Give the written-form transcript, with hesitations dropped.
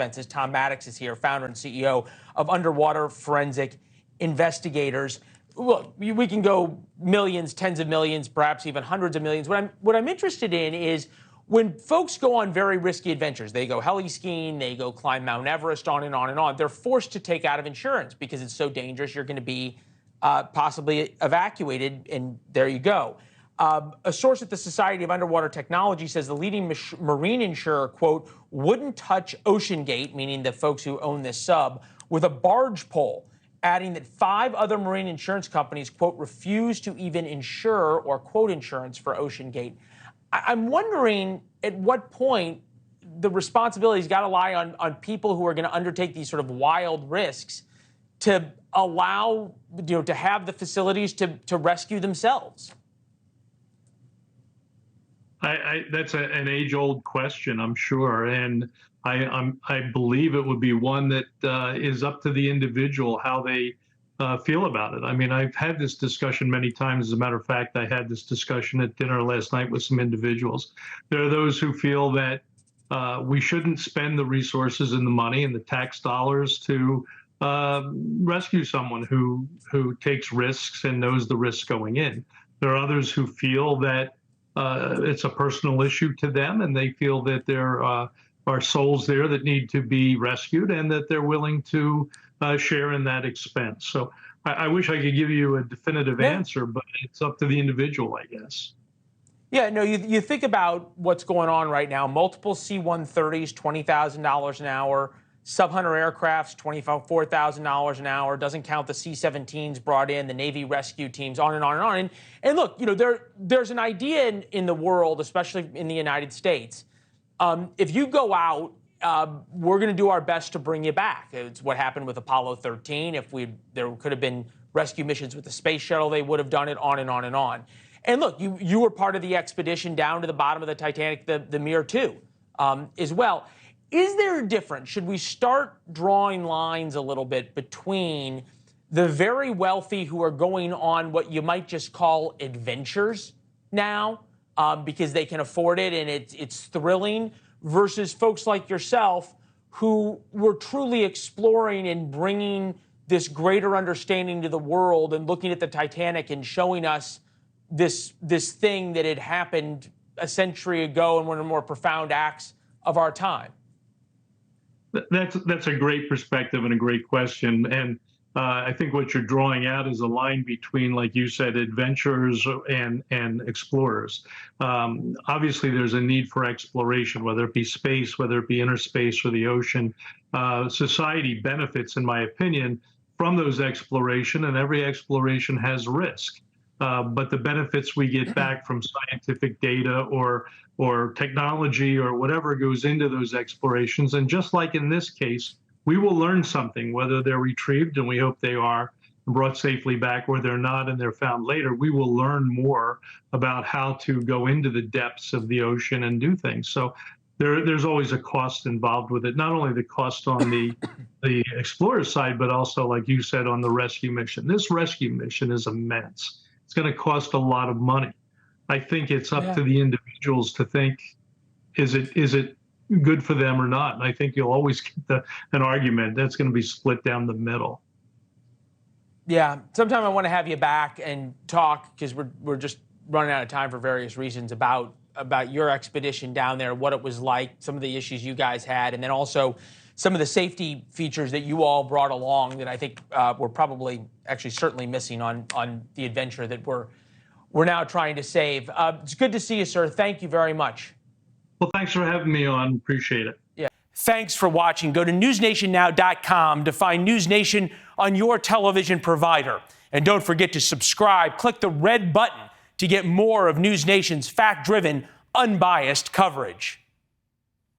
expenses. Tom Maddox is here, founder and CEO of Underwater Forensic Investigators. Look, we can go millions, tens of millions, perhaps even hundreds of millions. What I'm interested in is when folks go on very risky adventures, they go heli skiing, they go climb Mount Everest, on and on and on, they're forced to take out of insurance because it's so dangerous. You're going to be possibly evacuated, and there you go. A source at the Society of Underwater Technology says the leading marine insurer, quote, wouldn't touch OceanGate, meaning the folks who own this sub, with a barge pole, adding that 5 other marine insurance companies, quote, refuse to even insure or quote insurance for OceanGate. I'm wondering at what point the responsibility's got to lie on people who are going to undertake these sort of wild risks to allow, to have the facilities to rescue themselves. That's an age-old question, I'm sure, and I believe it would be one that is up to the individual how they feel about it. I mean, I've had this discussion many times. As a matter of fact, I had this discussion at dinner last night with some individuals. There are those who feel that we shouldn't spend the resources and the money and the tax dollars to rescue someone who takes risks and knows the risks going in. There are others who feel that it's a personal issue to them, and they feel that there are souls there that need to be rescued and that they're willing to share in that expense. So I wish I could give you a definitive answer, but it's up to the individual, I guess. Yeah, no, you think about what's going on right now. Multiple C-130s, $20,000 an hour. Sub-Hunter aircrafts, $24,000 an hour. Doesn't count the C-17s brought in, the Navy rescue teams, on and on and on. And look, there's an idea in the world, especially in the United States. If you go out, we're going to do our best to bring you back. It's what happened with Apollo 13. If there could have been rescue missions with the space shuttle, they would have done it, on and on and on. And look, you were part of the expedition down to the bottom of the Titanic, the Mir 2, as well. Is there a difference? Should we start drawing lines a little bit between the very wealthy who are going on what you might just call adventures now because they can afford it and it's thrilling, versus folks like yourself who were truly exploring and bringing this greater understanding to the world and looking at the Titanic and showing us this thing that had happened a century ago and one of the more profound acts of our time? That's a great perspective and a great question. And I think what you're drawing out is a line between, like you said, adventurers and explorers. Obviously, there's a need for exploration, whether it be space, whether it be inner space or the ocean. Society benefits, in my opinion, from those exploration, and every exploration has risk. But the benefits we get back from scientific data or technology or whatever goes into those explorations, and just like in this case, we will learn something, whether they're retrieved, and we hope they are, brought safely back, or they're not and they're found later. We will learn more about how to go into the depths of the ocean and do things. So there's always a cost involved with it, not only the cost on the explorer side, but also, like you said, on the rescue mission. This rescue mission is immense. It's going to cost a lot of money. I think it's up to the individuals to think, is it good for them or not? And I think you'll always get an argument that's going to be split down the middle. Yeah, sometime I want to have you back and talk, because we're just running out of time for various reasons, about your expedition down there, what it was like, some of the issues you guys had, and then also some of the safety features that you all brought along that I think we're probably actually certainly missing on the adventure that we're now trying to save. It's good to see you, sir. Thank you very much. Well, thanks for having me on. Appreciate it. Yeah. Thanks for watching. Go to newsnationnow.com to find NewsNation on your television provider. And don't forget to subscribe. Click the red button to get more of NewsNation's fact-driven, unbiased coverage.